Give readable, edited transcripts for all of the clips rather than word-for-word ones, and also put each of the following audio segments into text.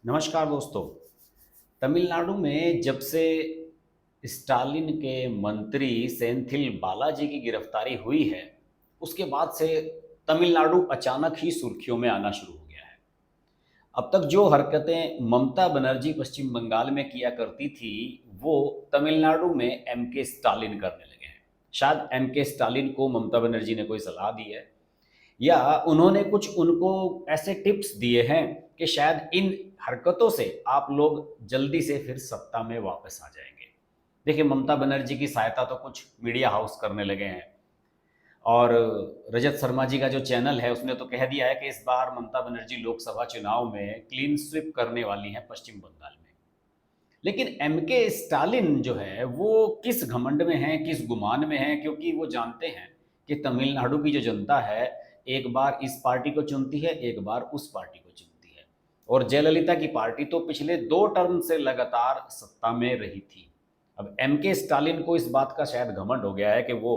नमस्कार दोस्तों। तमिलनाडु में जब से स्टालिन के मंत्री सेंथिल बालाजी की गिरफ्तारी हुई है, उसके बाद से तमिलनाडु अचानक ही सुर्खियों में आना शुरू हो गया है। अब तक जो हरकतें ममता बनर्जी पश्चिम बंगाल में किया करती थी, वो तमिलनाडु में एम के स्टालिन करने लगे हैं। शायद एम के स्टालिन को ममता बनर्जी ने कोई सलाह दी है, या उन्होंने कुछ उनको ऐसे टिप्स दिए हैं कि शायद इन हरकतों से आप लोग जल्दी से फिर सत्ता में वापस आ जाएंगे। देखिए, ममता बनर्जी की सहायता तो कुछ मीडिया हाउस करने लगे हैं, और रजत शर्मा जी का जो चैनल है उसने तो कह दिया है कि इस बार ममता बनर्जी लोकसभा चुनाव में क्लीन स्वीप करने वाली हैं पश्चिम बंगाल में। लेकिन एम के स्टालिन जो है वो किस घमंड में है, किस गुमान में है, क्योंकि वो जानते हैं कि तमिलनाडु की जो जनता है, एक बार इस पार्टी को चुनती है, एक बार उस पार्टी को चुनती है। और जयललिता की पार्टी तो पिछले 2 टर्म से लगातार सत्ता में रही थी। अब एम के स्टालिन को इस बात का शायद घमंड हो गया है कि वो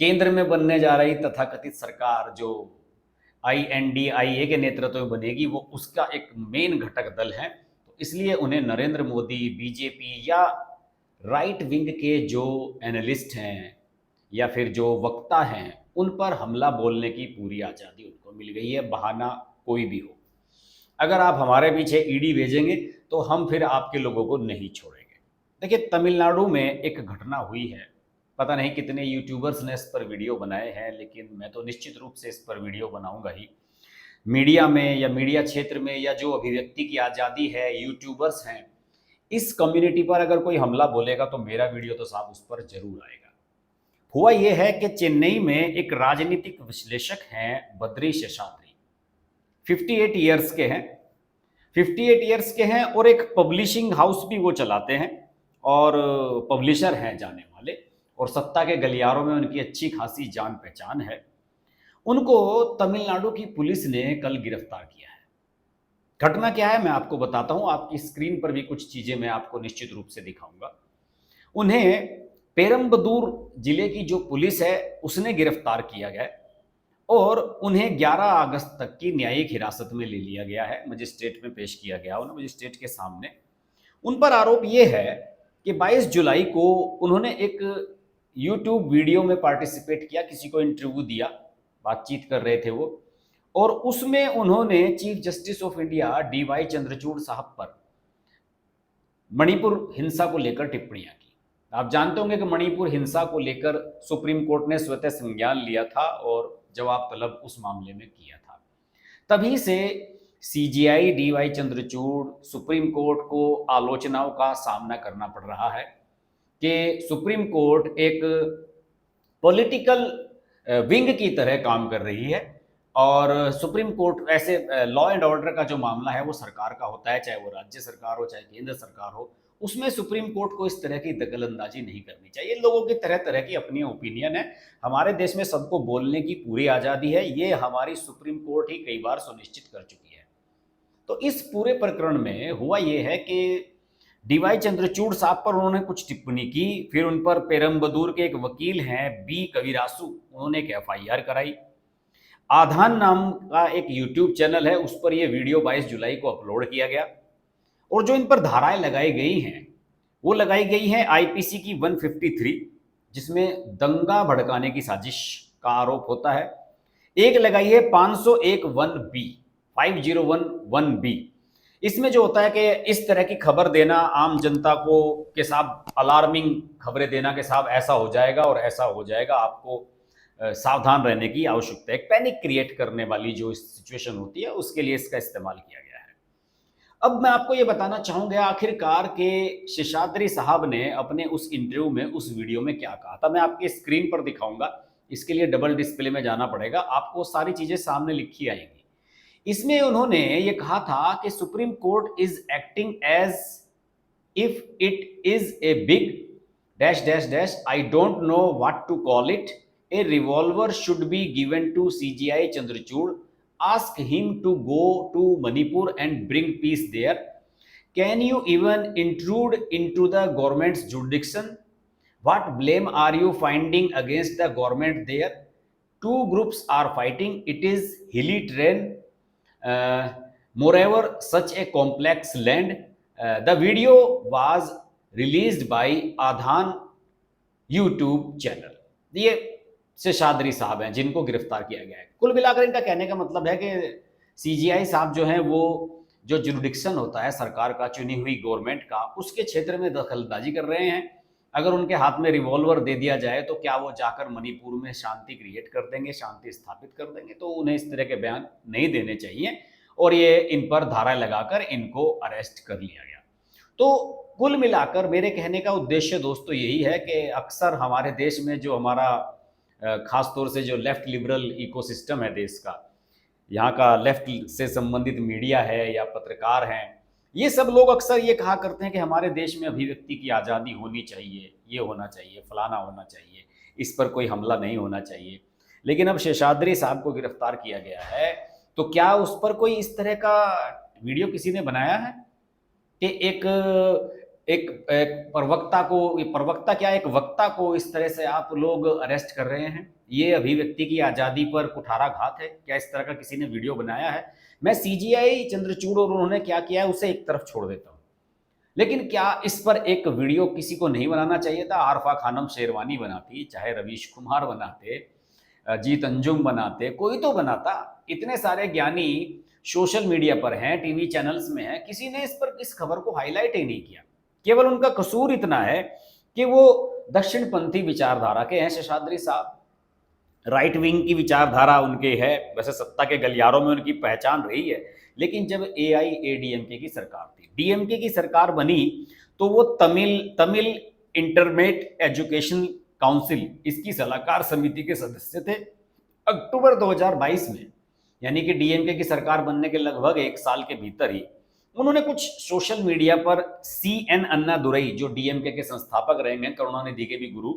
केंद्र में बनने जा रही तथाकथित सरकार जो INDIA के नेतृत्व में बनेगी, वो उसका एक मेन घटक दल है। तो इसलिए उन्हें नरेंद्र मोदी, बीजेपी या राइट विंग के जो एनालिस्ट हैं या फिर जो वक्ता हैं, उन पर हमला बोलने की पूरी आज़ादी उनको मिल गई है, बहाना कोई भी हो। अगर आप हमारे पीछे ईडी भेजेंगे तो हम फिर आपके लोगों को नहीं छोड़ेंगे। देखिए, तमिलनाडु में एक घटना हुई है। पता नहीं कितने यूट्यूबर्स ने इस पर वीडियो बनाए हैं, लेकिन मैं तो निश्चित रूप से इस पर वीडियो बनाऊंगा ही। मीडिया में या मीडिया क्षेत्र में या जो अभिव्यक्ति की आज़ादी है, यूट्यूबर्स हैं, इस कम्युनिटी पर अगर कोई हमला बोलेगा तो मेरा वीडियो तो साहब उस पर जरूर आएगा। हुआ यह है कि चेन्नई में एक राजनीतिक विश्लेषक हैं बद्री शेषाद्री, 58 ईयर्स के हैं। 58 ईयर्स के हैं और एक पब्लिशिंग हाउस भी वो चलाते हैं, और पब्लिशर हैं जाने वाले, और सत्ता के गलियारों में उनकी अच्छी खासी जान पहचान है। उनको तमिलनाडु की पुलिस ने कल गिरफ्तार किया है। घटना क्या है मैं आपको बताता हूं, आपकी स्क्रीन पर भी कुछ चीजें मैं आपको निश्चित रूप से दिखाऊंगा। उन्हें पेरम्बदूर जिले की जो पुलिस है उसने गिरफ्तार किया गया है, और उन्हें 11 अगस्त तक की न्यायिक हिरासत में ले लिया गया है। मजिस्ट्रेट में पेश किया गया उन्हें, मजिस्ट्रेट के सामने। उन पर आरोप ये है कि 22 जुलाई को उन्होंने एक यूट्यूब वीडियो में पार्टिसिपेट किया, किसी को इंटरव्यू दिया, बातचीत कर रहे थे वो, और उसमें उन्होंने chief justice of India DY Chandrachud साहब पर मणिपुर हिंसा को लेकर टिप्पणियां की। आप जानते होंगे कि मणिपुर हिंसा को लेकर सुप्रीम कोर्ट ने स्वतः संज्ञान लिया था और जवाब तलब उस मामले में किया था। तभी से CJI DY Chandrachud supreme court को आलोचनाओं का सामना करना पड़ रहा है कि सुप्रीम कोर्ट एक पॉलिटिकल विंग की तरह काम कर रही है, और सुप्रीम कोर्ट ऐसे लॉ एंड ऑर्डर का जो मामला है वो सरकार का होता है, चाहे वो राज्य सरकार हो चाहे केंद्र सरकार हो। उसमें सुप्रीम कोर्ट को इस तरह की दखलंदाजी नहीं करनी चाहिए। लोगों की तरह तरह की अपनी ओपिनियन है। हमारे देश में सबको बोलने की पूरी आज़ादी है, ये हमारी सुप्रीम कोर्ट ही कई बार सुनिश्चित कर चुकी है। तो इस पूरे प्रकरण में हुआ ये है कि DY चंद्रचूड़ साहब पर उन्होंने कुछ टिप्पणी की, फिर उन पर पेरम्बदूर के एक वकील हैं B कविरासु, उन्होंने एक FIR कराई। आधान नाम का एक यूट्यूब चैनल है, उस पर यह वीडियो 22 जुलाई को अपलोड किया गया, और जो इन पर धाराएं लगाई गई हैं वो लगाई गई हैं IPC की 153, जिसमें दंगा भड़काने की साजिश का आरोप होता है। एक लगाई है 501 1B, 5011B। इसमें जो होता है कि इस तरह की खबर देना, आम जनता को के साथ अलार्मिंग खबरें देना कि साहब ऐसा हो जाएगा और ऐसा हो जाएगा, आपको सावधान रहने की आवश्यकता है। एक पैनिक क्रिएट करने वाली जो सिचुएशन होती है उसके लिए इसका इस्तेमाल किया गया है। अब मैं आपको ये बताना चाहूंगा आखिरकार के शेषाद्री साहब ने अपने उस इंटरव्यू में, उस वीडियो में क्या कहा था। मैं आपकी स्क्रीन पर दिखाऊंगा, इसके लिए डबल डिस्प्ले में जाना पड़ेगा, आपको सारी चीजें सामने लिखी आएंगी। इसमें उन्होंने ये कहा था कि supreme court is acting as if it is a big dash dash dash, I don't know what to call it, a revolver should be given to CJI Chandrachud, ask him to go to Manipur and bring peace there. Can you even intrude into the government's jurisdiction? What blame are you finding against the government there? Two groups are fighting, it is hilly terrain, uh, moreover such a complex land. The video was released by Adhan YouTube channel. ये शेषाद्री साहब हैं जिनको गिरफ्तार किया गया है। कुल मिलाकर इनका कहने का मतलब है कि सीजीआई साहब जो हैं वो जो जुरिडिक्शन होता है सरकार का, चुनी हुई गवर्नमेंट का, उसके क्षेत्र में दखलंदाजी कर रहे हैं। अगर उनके हाथ में रिवॉल्वर दे दिया जाए तो क्या वो जाकर मणिपुर में शांति क्रिएट कर देंगे, शांति स्थापित कर देंगे? तो उन्हें इस तरह के बयान नहीं देने चाहिए और ये इन पर धारा लगाकर इनको अरेस्ट कर लिया गया। तो कुल मिलाकर मेरे कहने का उद्देश्य दोस्तों यही है कि अक्सर हमारे देश में जो हमारा खास तौर से जो लेफ्ट लिबरल इकोसिस्टम है देश का, यहाँ का लेफ्ट से संबंधित मीडिया है या पत्रकार हैं, ये सब लोग अक्सर ये कहा करते हैं कि हमारे देश में अभिव्यक्ति की आज़ादी होनी चाहिए, ये होना चाहिए, फलाना होना चाहिए, इस पर कोई हमला नहीं होना चाहिए। लेकिन अब शेषाद्री साहब को गिरफ्तार किया गया है तो क्या उस पर कोई इस तरह का वीडियो किसी ने बनाया है कि एक एक प्रवक्ता को, प्रवक्ता क्या, एक वक्ता को इस तरह से आप लोग अरेस्ट कर रहे हैं? ये अभिव्यक्ति की आज़ादी पर कुठाराघात है क्या? इस तरह का किसी ने वीडियो बनाया है? मैं सीजीआई चंद्रचूड़ और उन्होंने क्या किया है उसे एक तरफ छोड़ देता हूँ, लेकिन क्या इस पर एक वीडियो किसी को नहीं बनाना चाहिए था? आरफा खानम शेरवानी बनाती, चाहे रवीश कुमार बनाते, जीत अंजुम बनाते, कोई तो बनाता। इतने सारे ज्ञानी सोशल मीडिया पर हैं, टीवी चैनल्स में हैं, किसी ने इस खबर को हाईलाइट ही नहीं किया। केवल उनका कसूर इतना है कि वो दक्षिणपंथी विचारधारा के हैं शेषाद्री साहब, राइट विंग की विचारधारा उनके है। वैसे सत्ता के गलियारों में उनकी पहचान रही है, लेकिन जब एआईएडीएमके की सरकार थी, डीएमके की सरकार बनी, तो वो तमिल इंटरमीडिएट एजुकेशन काउंसिल, इसकी सलाहकार समिति के सदस्य थे। अक्टूबर 2022 में, यानी कि डीएमके की सरकार बनने के लगभग 1 साल के भीतर ही उन्होंने कुछ सोशल मीडिया पर सीएन अन्नादुरई, जो डीएमके के संस्थापक रहे हैं, करुणानिधि के भी गुरु,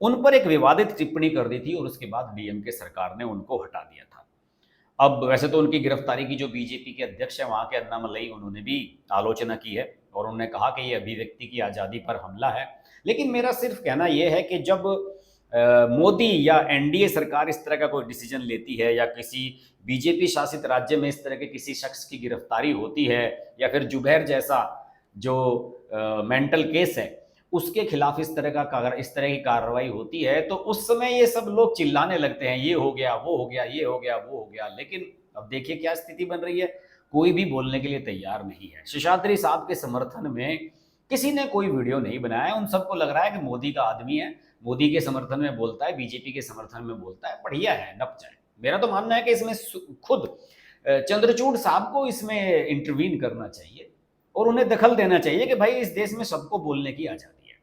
उन पर एक विवादित टिप्पणी कर दी थी और उसके बाद डीएमके सरकार ने उनको हटा दिया था। अब वैसे तो उनकी गिरफ्तारी की जो बीजेपी के अध्यक्ष है वहाँ के अन्नामलई, उन्होंने भी आलोचना की है और उन्होंने कहा कि ये अभिव्यक्ति की आज़ादी पर हमला है। लेकिन मेरा सिर्फ कहना यह है कि जब मोदी या एनडीए सरकार इस तरह का कोई डिसीजन लेती है या किसी बीजेपी शासित राज्य में इस तरह के किसी शख्स की गिरफ्तारी होती है या फिर जुबैर जैसा जो मेंटल केस है उसके खिलाफ इस तरह की कार्रवाई होती है, तो उस समय ये सब लोग चिल्लाने लगते हैं, ये हो गया, वो हो गया, ये हो गया, वो हो गया। लेकिन अब देखिए क्या स्थिति बन रही है, कोई भी बोलने के लिए तैयार नहीं है। शेषाद्री साहब के समर्थन में किसी ने कोई वीडियो नहीं बनाया। उन सबको लग रहा है कि मोदी का आदमी है, मोदी के समर्थन में बोलता है, बीजेपी के समर्थन में बोलता है, बढ़िया है, नप जाए। मेरा तो मानना है कि इसमें खुद चंद्रचूड़ साहब को इसमें इंटरवीन करना चाहिए और उन्हें दखल देना चाहिए कि भाई इस देश में सबको बोलने की आज़ादी है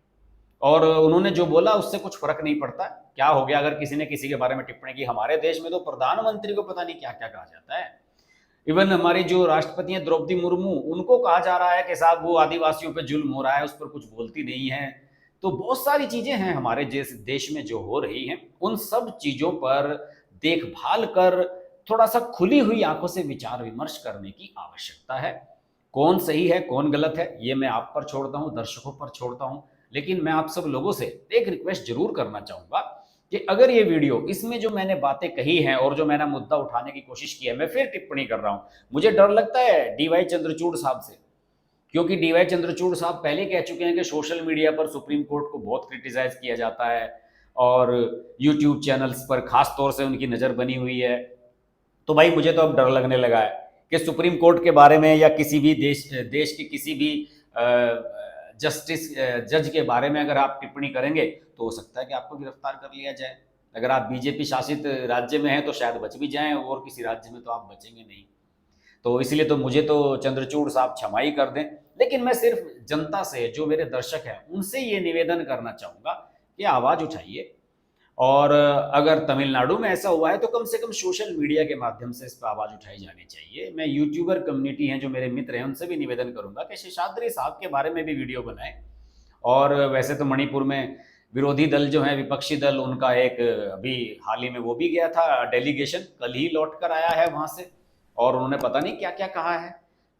और उन्होंने जो बोला उससे कुछ फर्क नहीं पड़ता। क्या हो गया अगर किसी ने किसी के बारे में टिप्पणी की? हमारे देश में तो प्रधानमंत्री को पता नहीं क्या क्या कहा जाता है। इवन हमारी जो राष्ट्रपति हैं द्रौपदी मुर्मू, उनको कहा जा रहा है कि साहब वो आदिवासियों पे जुल्म हो रहा है, उस पर कुछ बोलती नहीं है। तो बहुत सारी चीज़ें हैं हमारे देश में जो हो रही हैं, उन सब चीज़ों पर देखभाल कर थोड़ा सा खुली हुई आंखों से विचार विमर्श करने की आवश्यकता है। कौन सही है कौन गलत है ये मैं आप पर छोड़ता हूँ, दर्शकों पर छोड़ता हूँ। लेकिन मैं आप सब लोगों से एक रिक्वेस्ट जरूर करना चाहूँगा कि अगर ये वीडियो, इसमें जो मैंने बातें कही हैं और जो मैंने मुद्दा उठाने की कोशिश की है, मैं फिर टिप्पणी कर रहा हूँ, मुझे डर लगता है डीवाई चंद्रचूड़ साहब से, क्योंकि डीवाई चंद्रचूड़ साहब पहले कह चुके हैं कि सोशल मीडिया पर सुप्रीम कोर्ट को बहुत क्रिटिसाइज किया जाता है और यूट्यूब चैनल्स पर खास तौर से उनकी नज़र बनी हुई है। तो भाई मुझे तो अब डर लगने लगा है कि सुप्रीम कोर्ट के बारे में या किसी भी देश के किसी भी जज के बारे में अगर आप टिप्पणी करेंगे तो हो सकता है कि आपको गिरफ्तार कर लिया जाए। अगर आप बीजेपी शासित राज्य में हैं तो शायद बच भी जाएं और किसी राज्य में तो आप बचेंगे नहीं। तो इसलिए तो मुझे तो चंद्रचूड़ साहब क्षमा ही कर दें। लेकिन मैं सिर्फ जनता से, जो मेरे दर्शक हैं, उनसे ये निवेदन करना चाहूँगा कि आवाज़ उठाइए और अगर तमिलनाडु में ऐसा हुआ है तो कम से कम सोशल मीडिया के माध्यम से इस पर आवाज़ उठाई जानी चाहिए। मैं यूट्यूबर कम्युनिटी हैं जो मेरे मित्र हैं उनसे भी निवेदन करूंगा कि शेषाद्री साहब के बारे में भी वीडियो बनाएं। और वैसे तो मणिपुर में विरोधी दल जो है, विपक्षी दल, उनका एक अभी हाल ही में वो भी गया था डेलीगेशन, कल ही लौट कर आया है वहाँ से, और उन्होंने पता नहीं क्या क्या कहा है।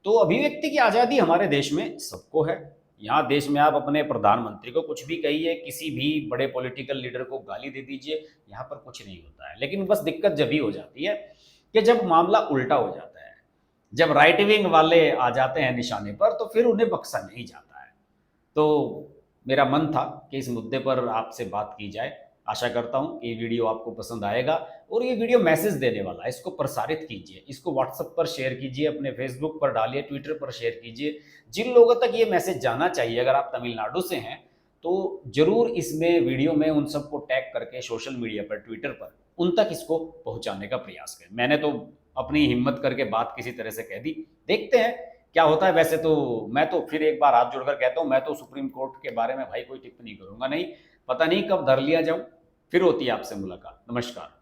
तो अभिव्यक्ति की आज़ादी हमारे देश में सबको है। यहाँ देश में आप अपने प्रधानमंत्री को कुछ भी कहिए, किसी भी बड़े पॉलिटिकल लीडर को गाली दे दीजिए, यहाँ पर कुछ नहीं होता है। लेकिन बस दिक्कत जब ही हो जाती है कि जब मामला उल्टा हो जाता है, जब राइट विंग वाले आ जाते हैं निशाने पर तो फिर उन्हें बख्शा नहीं जाता है। तो मेरा मन था कि इस मुद्दे पर आपसे बात की जाए। आशा करता हूँ कि ये वीडियो आपको पसंद आएगा और ये वीडियो मैसेज देने वाला है। इसको प्रसारित कीजिए, इसको व्हाट्सएप पर शेयर कीजिए, अपने फेसबुक पर डालिए, ट्विटर पर शेयर कीजिए। जिन लोगों तक ये मैसेज जाना चाहिए, अगर आप तमिलनाडु से हैं तो जरूर इसमें वीडियो में उन सबको टैग करके सोशल मीडिया पर, ट्विटर पर उन तक इसको पहुंचाने का प्रयास करें। मैंने तो अपनी हिम्मत करके बात किसी तरह से कह दी, देखते हैं क्या होता है। वैसे तो मैं तो फिर एक बार हाथ जोड़कर कहता हूँ, मैं तो सुप्रीम कोर्ट के बारे में भाई कोई टिप्पणी करूंगा नहीं। पता नहीं कब धर लिया जाऊं। फिर होती है आपसे मुलाकात। नमस्कार।